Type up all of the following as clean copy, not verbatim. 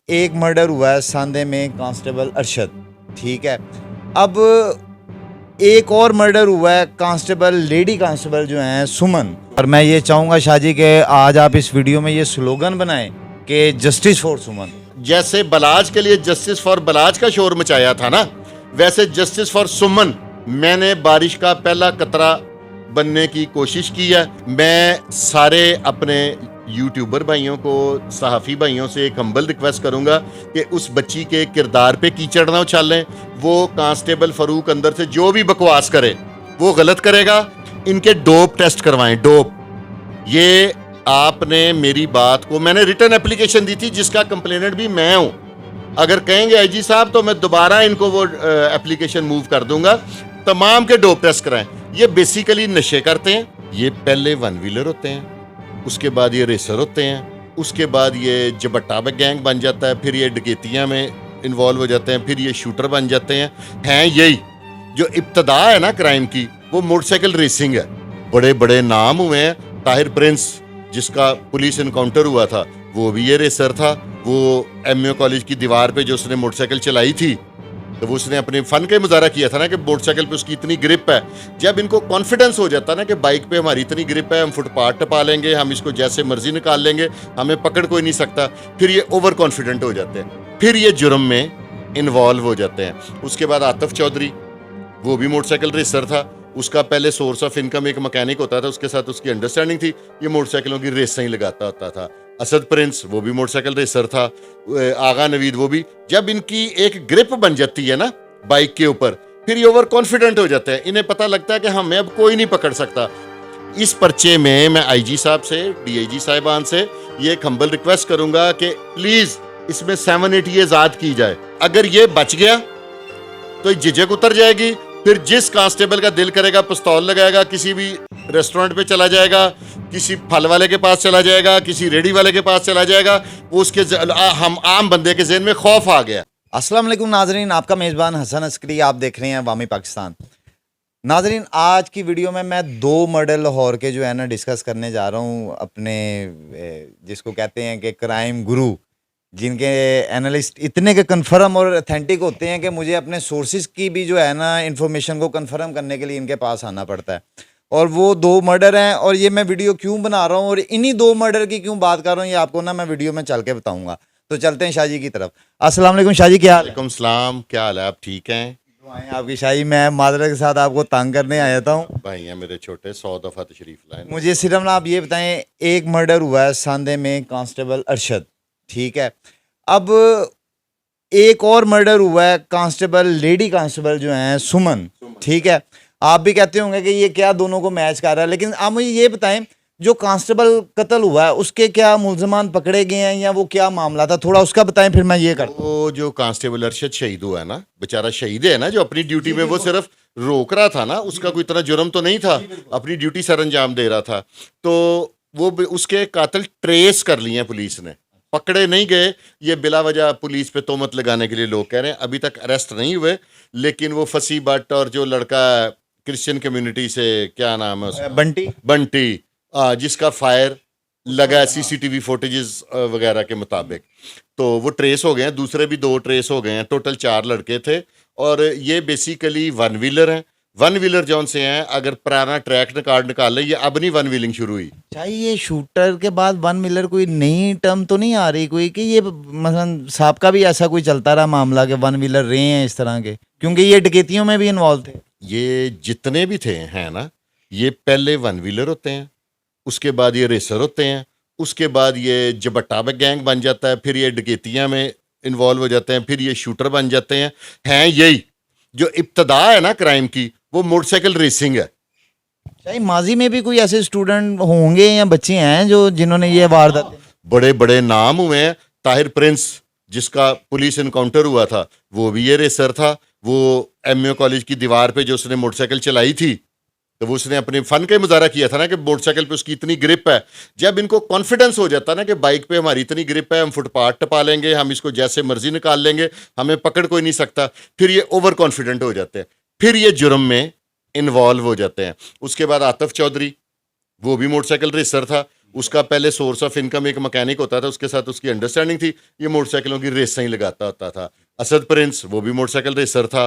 एक मर्डर हुआ है सांदे में कांस्टेबल अरशद, ठीक है। अब एक और मर्डर हुआ है कांस्टेबल, लेडी कांस्टेबल जो हैं सुमन। और मैं ये चाहूँगा शाहजी के आज आप इस वीडियो में ये स्लोगन बनाएं कि जस्टिस फॉर सुमन। जैसे बलाज के लिए जस्टिस फॉर बलाज का शोर मचाया था ना, वैसे जस्टिस फॉर सुमन मैंने बारिश का पहला कतरा बनने की कोशिश की है। मैं सारे अपने यूट्यूबर भाइयों को, सहाफ़ी भाइयों से एक हम्बल रिक्वेस्ट करूंगा कि उस बच्ची के किरदार पे कीचड़ ना उछालें। वो कांस्टेबल फरूक अंदर से जो भी बकवास करे वो गलत करेगा। इनके डोप टेस्ट करवाएं, डोप। ये आपने मेरी बात को, मैंने रिटर्न एप्लीकेशन दी थी जिसका कंप्लेनेंट भी मैं हूं। अगर कहेंगे आईजी साहब तो मैं दोबारा इनको वो एप्लीकेशन मूव कर दूंगा। तमाम के डोप टेस्ट कराएं। ये बेसिकली नशे करते हैं। ये पहले वन व्हीलर होते हैं, उसके बाद ये रेसर होते हैं, उसके बाद ये जबट्टा में गैंग बन जाता है, फिर ये डकैतियां में इन्वॉल्व हो जाते हैं, फिर ये शूटर बन जाते हैं यही जो इब्तदा है ना क्राइम की, वो मोटरसाइकिल रेसिंग है। बड़े बड़े नाम हुए हैं। ताहिर प्रिंस जिसका पुलिस इनकाउंटर हुआ था वो भी ये रेसर था। वो एमयू कॉलेज की दीवार पे जो उसने मोटरसाइकिल चलाई थी तो वो उसने अपने फन का मुजाहरा किया था ना कि मोटरसाइकिल पे उसकी इतनी ग्रिप है। जब इनको कॉन्फिडेंस हो जाता ना कि बाइक पे हमारी इतनी ग्रिप है, हम फुटपाथ टपा लेंगे, हम इसको जैसे मर्जी निकाल लेंगे, हमें पकड़ कोई नहीं सकता, फिर ये ओवर कॉन्फिडेंट हो जाते हैं, फिर ये जुर्म में इन्वॉल्व हो जाते हैं। उसके बाद आतिफ चौधरी, वो भी मोटरसाइकिल रेसर था। उसका पहले सोर्स ऑफ इनकम एक मैकेनिक होता था, उसके साथ उसकी अंडरस्टैंडिंग थी, ये मोटरसाइकिलों की रेस ही लगाता होता था। असद प्रिंस वो भी मोटरसाइकिल रेसर था। आगा नवीद वो भी। जब इनकी एक ग्रिप बन जाती है ना बाइक के ऊपर, फिर ये ओवर कॉन्फिडेंट हो जाते हैं। इन्हें पता लगता है कि हमें अब कोई नहीं पकड़ सकता। इस पर्चे में मैं आईजी साहब से, डीआईजी साहिबान से ये एक हम्बल रिक्वेस्ट करूंगा कि प्लीज इसमें 7-8 ईयर्स आद की जाए। अगर ये बच गया तो झिझक उतर जाएगी। फिर जिस कांस्टेबल का दिल करेगा पिस्तौल लगाएगा, किसी भी रेस्टोरेंट पे चला जाएगा, किसी फल वाले के पास चला जाएगा, किसी रेडी वाले के पास चला जाएगा। उसके हम आम बंदे के ज़हन में खौफ आ गया। अस्सलाम वालेकुम नाजरीन, आपका मेज़बान हसन अस्करी, आप देख रहे हैं अवामी पाकिस्तान। नाजरीन, आज की वीडियो में मैं 2 मर्डर लाहौर के जो है ना डिस्कस करने जा रहा हूँ। अपने जिसको कहते हैं कि क्राइम गुरु, जिनके एनालिस्ट इतने के कंफर्म और अथेंटिक होते हैं कि मुझे अपने सोर्सेज की भी जो है ना इन्फॉर्मेशन को कंफर्म करने के लिए इनके पास आना पड़ता है। और वो 2 मर्डर हैं। और ये मैं वीडियो क्यों बना रहा हूँ और इन्हीं 2 मर्डर की क्यों बात कर रहा हूँ, ये आपको ना मैं वीडियो में चल के बताऊँगा। तो चलते हैं शाहजी की तरफ। अस्सलाम वालेकुम शाहजी, क्या हाल है? वालेकुम सलाम, क्या हाल है? आप ठीक हैं? दुआएं आपकी शाही। मैं मादरत के साथ आपको तंग करने आया था हूँ। भाई हैं मेरे छोटे, 100 दफ़ा तशरीफ लाए। मुझे सिर्फ ना आप ये बताएं, एक मर्डर हुआ है सांदे में कांस्टेबल अरशद, ठीक है। अब एक और मर्डर हुआ है कांस्टेबल, लेडी कांस्टेबल जो हैं सुमन, ठीक है। आप भी कहते होंगे कि ये क्या दोनों को मैच कर रहा है, लेकिन आप मुझे ये बताएं जो कांस्टेबल कत्ल हुआ है उसके क्या मुल्जमान पकड़े गए हैं या वो क्या मामला था, थोड़ा उसका बताएं, फिर मैं ये करता हूं। वो जो कांस्टेबल अरशद शहीद हुआ है ना, बेचारा शहीद है ना, जो अपनी ड्यूटी में वो सिर्फ रोक रहा था ना, उसका कोई इतना जुर्म तो नहीं था, अपनी ड्यूटी सर अंजाम दे रहा था। तो वो उसके कातिल ट्रेस कर लिए हैं पुलिस ने, पकड़े नहीं गए। ये बिला वजह पुलिस पे तोहमत लगाने के लिए लोग कह रहे हैं। अभी तक अरेस्ट नहीं हुए, लेकिन वो फसी भट्ट और जो लड़का क्रिश्चियन कम्युनिटी से, क्या नाम है उसका, बंटी, जिसका फायर लगा सीसीटीवी फुटेजेस वगैरह के मुताबिक, तो वो ट्रेस हो गए हैं। दूसरे भी 2 ट्रेस हो गए हैं। टोटल 4 लड़के थे और ये बेसिकली वन व्हीलर हैं। वन व्हीलर जौन से हैं, अगर पुराना ट्रैक कार्ड निकाल ले, ये अब नहीं वन व्हीलिंग शुरू हुई। चाहिए शूटर के बाद वन व्हीलर कोई नई टर्म तो नहीं आ रही कोई, कि ये मसलन सबका भी ऐसा कोई चलता रहा मामला कि वन व्हीलर रहे हैं इस तरह के, क्योंकि ये डकैतियों में भी इन्वॉल्व थे। ये जितने भी थे हैं ना, ये पहले वन व्हीलर होते हैं, उसके बाद ये रेसर होते हैं, उसके बाद ये जबट्टा में गैंग बन जाता है, फिर ये डकैतियां में इन्वॉल्व हो जाते हैं, फिर ये शूटर बन जाते हैं यही जो इब्तदा है ना क्राइम की, वो मोटरसाइकिल रेसिंग है। शायद माजी में भी कोई ऐसे स्टूडेंट होंगे या बच्चे हैं जो जिन्होंने ये वारदात, बड़े बड़े नाम हुए हैं। ताहिर प्रिंस जिसका पुलिस इनकाउंटर हुआ था वो भी ये रेसर था। वो एमयू कॉलेज की दीवार पे जो उसने मोटरसाइकिल चलाई थी तो वो उसने अपने फन का मुजाहरा किया था ना कि मोटरसाइकिल पे उसकी इतनी ग्रिप है। जब इनको कॉन्फिडेंस हो जाता ना कि बाइक पे हमारी इतनी ग्रिप है, हम फुटपाथ टपा लेंगे, हम इसको जैसे मर्जी निकाल लेंगे, हमें पकड़ कोई नहीं सकता, फिर ये ओवर कॉन्फिडेंट हो जाते हैं, फिर ये जुर्म में इन्वॉल्व हो जाते हैं। उसके बाद आतिफ चौधरी, वो भी मोटरसाइकिल रेसर था। उसका पहले सोर्स ऑफ इनकम एक मैकेनिक होता था, उसके साथ उसकी अंडरस्टैंडिंग थी, ये मोटरसाइकिलों की रेसें ही लगाता होता था। असद प्रिंस वो भी मोटरसाइकिल रेसर था,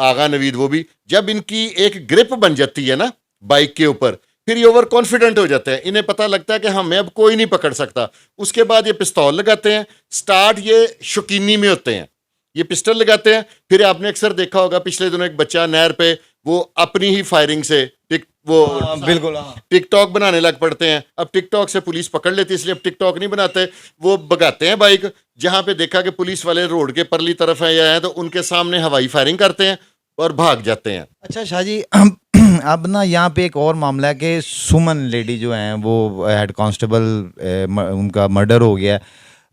आगा नवीद वो भी। जब इनकी एक ग्रिप बन जाती है ना बाइक के ऊपर, फिर ये ओवर कॉन्फिडेंट हो जाते हैं, इन्हें पता लगता है कि हमें अब कोई नहीं पकड़ सकता। उसके बाद ये पिस्तौल लगाते हैं, स्टार्ट ये शौकीनी में होते हैं, ये पिस्टल लगाते हैं। फिर आपने अक्सर देखा होगा पिछले दिनों एक बच्चा नहर पे वो अपनी ही फायरिंग से बिल्कुल टिकटॉक बनाने लग पड़ते हैं। अब टिकटॉक से पुलिस पकड़ लेती है, इसलिए अब टिकटॉक नहीं बनाते, वो भगाते हैं बाइक। जहां पे देखा कि पुलिस वाले रोड के परली तरफ है या है, तो उनके सामने हवाई फायरिंग करते हैं और भाग जाते हैं। अच्छा शाह जी, अब ना यहाँ पे एक और मामला है कि सुमन लेडी जो हैं वो हेड कांस्टेबल, उनका मर्डर हो गया है।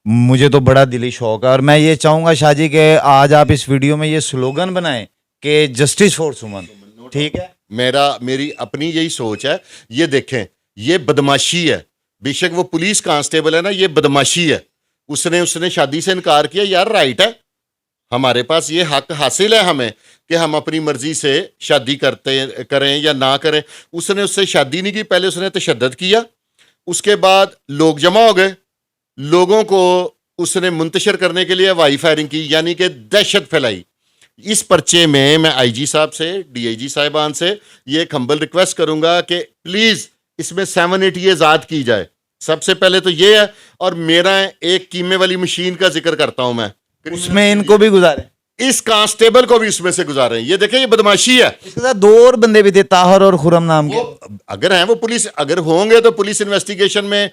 मुझे तो बड़ा दिली शौक है और मैं ये चाहूँगा शाह जी कि आज आप इस वीडियो में ये स्लोगन बनाएं कि जस्टिस फॉर सुमन। ठीक है, मेरी अपनी यही सोच है। ये देखें, ये बदमाशी है। बेशक वो पुलिस कांस्टेबल है ना, ये बदमाशी है। उसने शादी से इनकार किया, यार राइट है, हमारे पास ये हक हासिल है हमें कि हम अपनी मर्जी से शादी करें या ना करें। उसने उससे शादी नहीं की, पहले उसने तशद्दुद किया, उसके बाद लोग जमा हो गए, लोगों को उसने मुंतशिर करने के लिए हवाई फायरिंग की, यानी कि दहशत फैलाई। इस पर्चे में मैं आईजी साहब से, डीआईजी साहिबान से ये एक हम्बल रिक्वेस्ट करूंगा कि प्लीज इसमें 7-8 आज़ाद की जाए। सबसे पहले तो ये है, और मेरा एक कीमे वाली मशीन का जिक्र करता हूं मैं, उसमें इनको भी गुजारे, इस कांस्टेबल को भी उसमें से गुजारें। ये देखें, ये बदमाशी है। इसके साथ 2 और बंदे भी थे, ताहर और खुरम नाम के। अगर हैं वो पुलिस, अगर होंगे तो पुलिस इन्वेस्टिगेशन में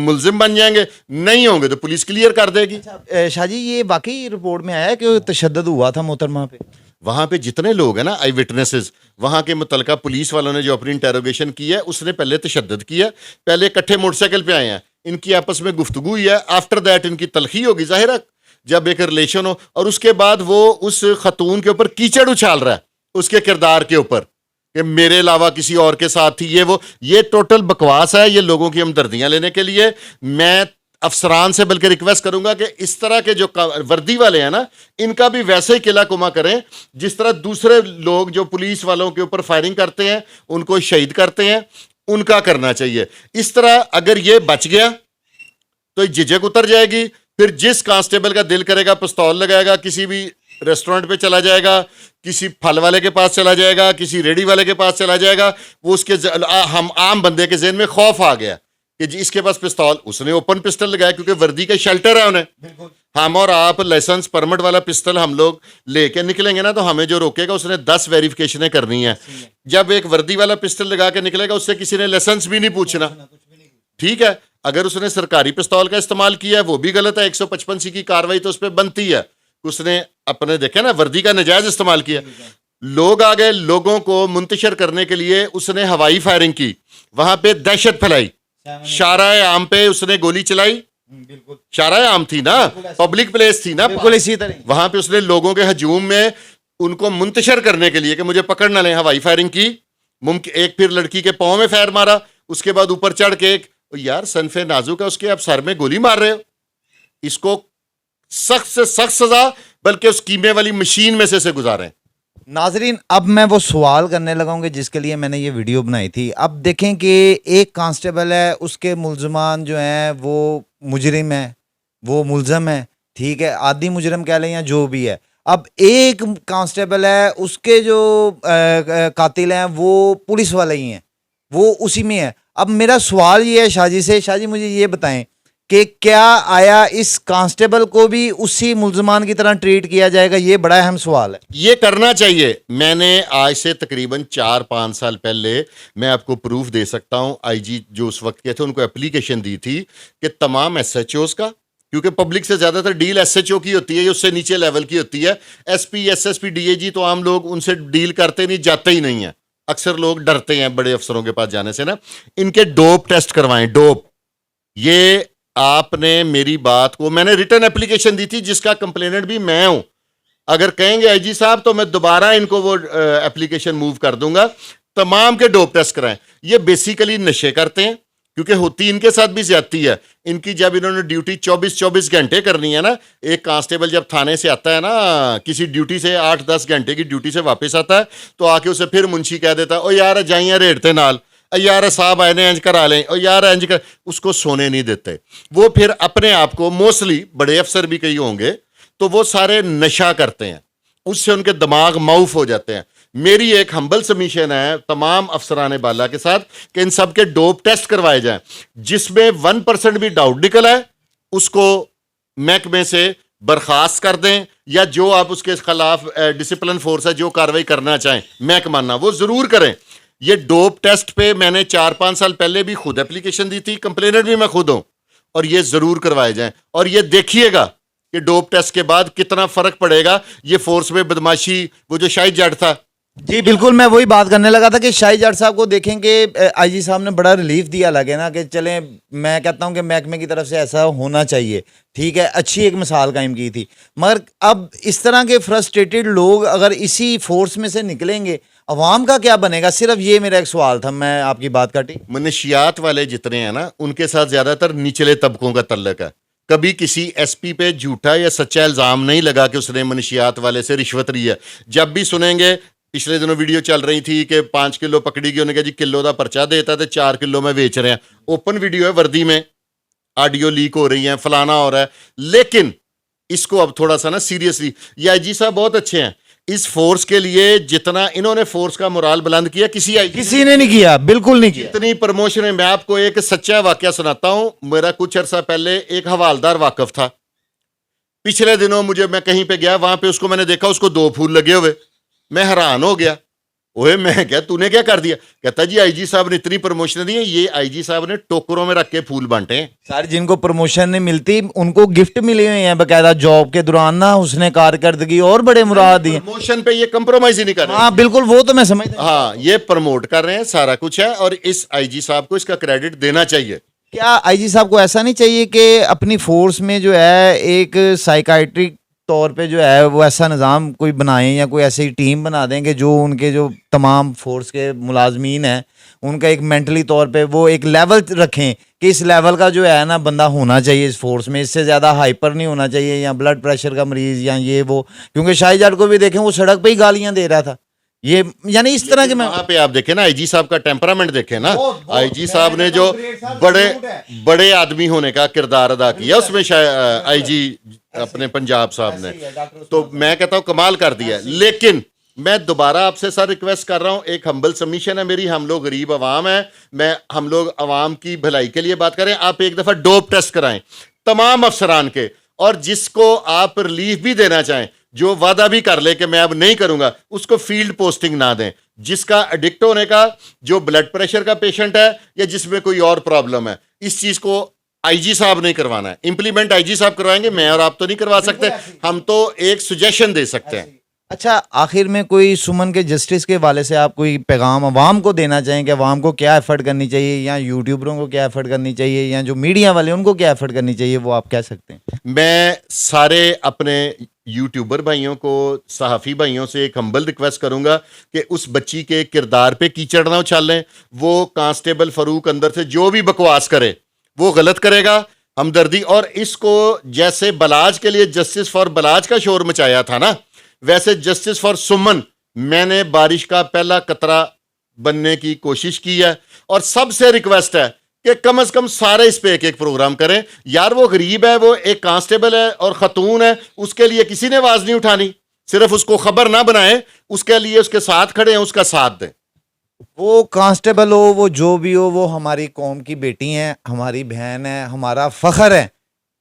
मुलजिम बन जाएंगे, नहीं होंगे तो पुलिस क्लियर कर देगी। अच्छा, शाह जी, ये वाकई रिपोर्ट में आया है कि तशद्दुद हुआ था मोहतरमा पे? वहां पे जितने लोग हैं ना आई विटनेसेस, वहां के मुतलका पुलिस वालों ने जो अपनी इंटेरोगेशन की है, उसने पहले तशद्दुद किया, पहले इकट्ठे मोटरसाइकिल पे आए हैं, इनकी आपस में गुफ्तगू हुई है, आफ्टर दैट इनकी तलखी होगी, जाहिर है जब एक रिलेशन हो, और उसके बाद वो उस खतून के ऊपर कीचड़ उछाल रहा है उसके किरदार के ऊपर कि मेरे अलावा किसी और के साथ थी, ये टोटल बकवास है। ये लोगों की हमदर्दियां लेने के लिए मैं अफसरान से बल्कि रिक्वेस्ट करूंगा कि इस तरह के जो वर्दी वाले हैं ना, इनका भी वैसे ही किला कुमा करें जिस तरह दूसरे लोग जो पुलिस वालों के ऊपर फायरिंग करते हैं, उनको शहीद करते हैं, उनका करना चाहिए। इस तरह अगर ये बच गया तो झिझक उतर जाएगी। फिर जिस कांस्टेबल का दिल करेगा पिस्तौल लगाएगा, किसी भी रेस्टोरेंट पे चला जाएगा, किसी फल वाले के पास चला जाएगा, किसी रेडी वाले के पास चला जाएगा। वो उसके हम आम बंदे के ज़हन में खौफ आ गया कि जी इसके पास पिस्तौल, उसने ओपन पिस्टल लगाया क्योंकि वर्दी का शेल्टर है उन्हें। हम और आप लाइसेंस परमिट वाला पिस्टल हम लोग लेके निकलेंगे ना, तो हमें जो रोकेगा उसने 10 वेरिफिकेशनें करनी है। जब एक वर्दी वाला पिस्टल लगा के निकलेगा, उससे किसी ने लाइसेंस भी नहीं पूछना, ठीक है। अगर उसने सरकारी पिस्तौल का इस्तेमाल किया है वो भी गलत है, 155C की कार्रवाई तो उस पर बनती है। उसने अपने देखे ना वर्दी का नाजायज इस्तेमाल किया, लोग आ गए, लोगों को मुंतशिर करने के लिए उसने हवाई फायरिंग की, वहां पे दहशत फैलाई, शाराए आम पे उसने गोली चलाई। शाराए आम थी ना, पब्लिक प्लेस थी ना, इसी तरह वहां पे उसने लोगों के हजूम में उनको मुंतशिर करने के लिए कि मुझे पकड़ ना लें, हवाई फायरिंग की। एक फिर लड़की के पांव में फायर मारा, उसके बाद ऊपर चढ़ के यार सनफे नाजुक है उसके, आप सर में गोली मार रहे हो। इसको सख्त से सख्त सजा, बल्कि उस कीमे वाली मशीन में से गुजारें। नाजरीन, अब मैं वो सवाल करने लगाऊंगा जिसके लिए मैंने ये वीडियो बनाई थी। अब देखें कि एक कांस्टेबल है, उसके मुलजमान जो हैं वो मुजरिम है, वो मुलजम है, ठीक है, आदि मुजरिम कह लें या जो भी है। अब एक कांस्टेबल है, उसके जो कातिल हैं वो पुलिस वाले ही हैं, वो उसी में है। अब मेरा सवाल ये है शाह जी से, शाह जी मुझे ये बताएं कि क्या आया इस कांस्टेबल को भी उसी मुल्जमान की तरह ट्रीट किया जाएगा? ये बड़ा अहम सवाल है। ये करना चाहिए। मैंने आज से तकरीबन 4-5 साल पहले, मैं आपको प्रूफ दे सकता हूं, आईजी जो उस वक्त के थे उनको एप्लीकेशन दी थी कि तमाम एसएचओस का, क्योंकि पब्लिक से ज्यादातर डील एसएचओ की होती है, उससे नीचे लेवल की होती है। एसपी, एसएसपी, डीएजी तो आम लोग उनसे डील करते नहीं, जाते ही नहीं है। अक्सर लोग डरते हैं बड़े अफसरों के पास जाने से ना। इनके डोप टेस्ट करवाएं, डोप। ये आपने मेरी बात को, मैंने रिटर्न एप्लीकेशन दी थी जिसका कंप्लेनेंट भी मैं हूं। अगर कहेंगे आईजी साहब तो मैं दोबारा इनको वो एप्लीकेशन मूव कर दूंगा। तमाम के डोप टेस्ट कराएं। ये बेसिकली नशे करते हैं, क्योंकि होती इनके साथ भी ज्यादती है। इनकी जब इन्होंने ड्यूटी 24-24 घंटे करनी है ना, एक कांस्टेबल जब थाने से आता है ना, किसी ड्यूटी से 8-10 घंटे की ड्यूटी से वापस आता है, तो आके उसे फिर मुंशी कह देता है, ओ यार जाइए रेड़ते नाल। यार साहब आए ने इंज करा लें और यार इंज कर, उसको सोने नहीं देते। वो फिर अपने आप को, मोस्टली बड़े अफसर भी कई होंगे, तो वो सारे नशा करते हैं, उससे उनके दिमाग माउफ हो जाते हैं। मेरी एक हम्बल सबमिशन है तमाम अफसरान बाला के साथ कि इन सब के डोप टेस्ट करवाए जाएं, जिसमें 1% भी डाउट निकल आए उसको महकमे से बर्खास्त कर दें, या जो आप उसके खिलाफ डिसिप्लिन फोर्स है जो कार्रवाई करना चाहें महकमाना, वो जरूर करें। ये डोप टेस्ट पे मैंने 4-5 साल पहले भी खुद एप्लीकेशन दी थी, कंप्लेनेंट भी मैं खुद हूं, और ये जरूर करवाए जाएं। और ये देखिएगा कि डोप टेस्ट के बाद कितना फर्क पड़ेगा। ये फोर्स में बदमाशी, वो जो शाहिद जाट था, जी बिल्कुल, मैं वही बात करने लगा था कि शाहिद जाट साहब को देखेंगे, आईजी साहब ने बड़ा रिलीफ दिया लगे ना कि चलें, मैं कहता हूं कि महकमे की तरफ से ऐसा होना चाहिए, ठीक है, अच्छी एक मिसाल कायम की थी। मगर अब इस तरह के फ्रस्ट्रेटेड लोग अगर इसी फोर्स में से निकलेंगे, अवाम का क्या बनेगा? सिर्फ ये मेरा एक सवाल था, मैं आपकी बात काटी। मनशियात वाले जितने हैं ना, उनके साथ ज्यादातर निचले तबकों का तल्लक है। कभी किसी एसपी पे झूठा या सच्चा इल्जाम नहीं लगा कि उसने मनशियात वाले से रिश्वत ली है। जब भी सुनेंगे, पिछले दिनों वीडियो चल रही थी कि 5 किलो पकड़ी गई, उन्होंने कहा जी किलो का पर्चा देता तो 4 किलो में बेच रहे हैं। ओपन वीडियो है, वर्दी में ऑडियो लीक हो रही है, फलाना हो रहा है। लेकिन इसको अब थोड़ा सा ना सीरियसली, ये आईजी साहब बहुत अच्छे हैं, इस फोर्स के लिए जितना इन्होंने फोर्स का मोराल बुलंद किया किसी ने नहीं किया, बिल्कुल नहीं किया। इतनी प्रमोशन है। मैं आपको एक सच्चा वाकया सुनाता हूं। मेरा कुछ अरसा पहले एक हवालदार वाकफ था, पिछले दिनों मैं कहीं पे गया, वहां पे उसको मैंने देखा, उसको 2 फूल लगे हुए। मैं हैरान हो गया, ओए मैं क्या, तूने क्या कर दिया? कहता जी आईजी साहब ने इतनी प्रमोशन दी है, ये आईजी साहब ने टोकरों में रख के फूल बांटे हैं। सर, जिनको प्रमोशन नहीं मिलती उनको गिफ्ट मिले हुए हैं बकायदा जॉब के दौरान ना, उसने कारकर्दगी और बड़े मुराद दिए। प्रमोशन पे ये कंप्रोमाइज ही नहीं कर रहे। हाँ बिल्कुल, वो तो मैं समझता हूं। हाँ, ये प्रमोट कर रहे हैं, सारा कुछ है, और इस आईजी साहब को इसका क्रेडिट देना चाहिए। क्या आईजी साहब को ऐसा नहीं चाहिए कि अपनी फोर्स में जो है एक साइकाइट्रिक तौर पे जो है वो ऐसा निज़ाम कोई बनाएं, या कोई ऐसी टीम बना दें कि जो उनके जो तमाम फोर्स के मुलाजमीन हैं उनका एक मेंटली तौर पे वो एक लेवल रखें कि इस लेवल का जो है ना बंदा होना चाहिए इस फोर्स में, इससे ज़्यादा हाइपर नहीं होना चाहिए, या ब्लड प्रेशर का मरीज़ या ये वो। क्योंकि शाहिद जाट को भी देखें, वो सड़क पे ही गालियाँ दे रहा था, ये यानी इस तरह के। मैं वहां पे आप देखें ना, आईजी साहब का टेम्परामेंट देखें ना, आईजी साहब ने जो बड़े आदमी होने का किरदार अदा किया उसमें शायद आईजी अपने पंजाब साहब ने, तो मैं कहता हूं कमाल कर दिया। लेकिन मैं दोबारा आपसे सर रिक्वेस्ट कर रहा हूं, एक हम्बल सबमिशन है मेरी, हम लोग गरीब अवाम है, हम लोग अवाम की भलाई के लिए बात करें। आप एक दफा डोप टेस्ट कराएं तमाम अफसरान के, और जिसको आप रिलीफ भी देना चाहें, जो वादा भी कर ले कि मैं अब नहीं करूंगा, उसको फील्ड पोस्टिंग ना दें। जिसका एडिक्ट होने का, जो ब्लड प्रेशर का पेशेंट है, या जिसमें कोई और प्रॉब्लम है, इस चीज को आईजी साहब नहीं करवाना है। इंप्लीमेंट आईजी साहब करवाएंगे, मैं और आप तो नहीं करवा सकते, हम तो एक सुजेशन दे सकते हैं। अच्छा, आखिर में कोई सुमन के जस्टिस के वाले से आप कोई पैगाम अवाम को देना चाहें कि अवाम को क्या एफर्ट करनी चाहिए, या यूट्यूबरों को क्या एफर्ट करनी चाहिए, या जो मीडिया वाले उनको क्या एफर्ट करनी चाहिए, वो आप कह सकते हैं? मैं सारे अपने यूट्यूबर भाइयों को, सहाफ़ी भाइयों से एक हम्बल रिक्वेस्ट करूंगा कि उस बच्ची के किरदार पे कीचड़ ना उछालें। वो कांस्टेबल फरूक अंदर से जो भी बकवास करे वो गलत करेगा, हमदर्दी। और इसको जैसे बलाज के लिए जस्टिस फॉर बलाज का शोर मचाया था ना, वैसे जस्टिस फॉर सुमन, मैंने बारिश का पहला कतरा बनने की कोशिश की है। और सबसे रिक्वेस्ट है कि कम से कम सारे इस पे एक प्रोग्राम करें। यार वो गरीब है, वो एक कांस्टेबल है और खतून है, उसके लिए किसी ने आवाज नहीं उठानी। सिर्फ उसको खबर ना बनाए, उसके लिए उसके साथ खड़े हैं, उसका साथ दें। वो कांस्टेबल हो, वो जो भी हो, वो हमारी कौम की बेटी हैं, हमारी बहन है, हमारा फख्र है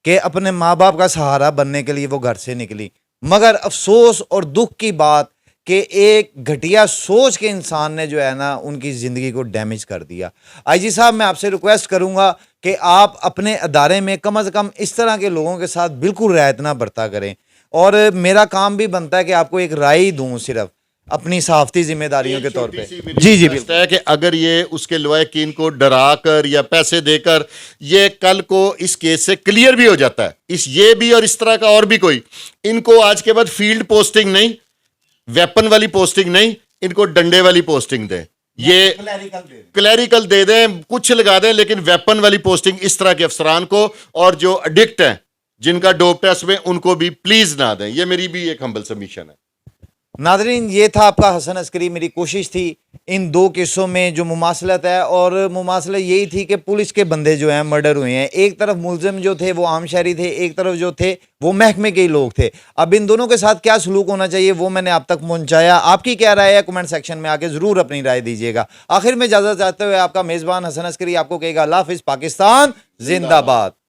कि अपने माँ बाप का सहारा बनने के लिए वो घर से निकली। मगर अफसोस और दुख की बात कि एक घटिया सोच के इंसान ने जो है ना उनकी ज़िंदगी को डैमेज कर दिया। आईजी साहब, मैं आपसे रिक्वेस्ट करूंगा कि आप अपने अदारे में कम से कम इस तरह के लोगों के साथ बिल्कुल रियायत ना बरता करें। और मेरा काम भी बनता है कि आपको एक राय दूं सिर्फ अपनी सहाफ़ती जिम्मेदारियों के तौर पे। जी जी बिल्कुल है कि अगर ये उसके लवाकिन को डरा कर या पैसे देकर, ये कल को इस केस से क्लियर भी हो जाता है, ये भी और इस तरह का और भी कोई, इनको आज के बाद फील्ड पोस्टिंग नहीं, वेपन वाली पोस्टिंग नहीं, इनको डंडे वाली पोस्टिंग दें। ये क्लैरिकल दे दें, कुछ लगा दें, लेकिन वेपन वाली पोस्टिंग इस तरह के अफसरान को, और जो एडिक्ट हैं जिनका डोप टेस्ट में, उनको भी प्लीज ना दें। ये मेरी भी एक हम्बल सबमिशन है। नादरीन, ये था आपका हसन अस्करी। मेरी कोशिश थी इन दो केसों में जो मुमासलत है, और मुमासलत यही थी कि पुलिस के बंदे जो हैं मर्डर हुए हैं। एक तरफ मुलजिम जो थे वो आम शहरी थे, एक तरफ जो थे वो महकमे के ही लोग थे। अब इन दोनों के साथ क्या सलूक होना चाहिए वो मैंने आप तक पहुंचाया। आपकी क्या राय है कमेंट सेक्शन में आके जरूर अपनी राय दीजिएगा। आखिर में इजाजत चाहते हुए आपका मेजबान हसन अस्करी आपको कहेगा अल्लाह हाफिज, पाकिस्तान जिंदाबाद।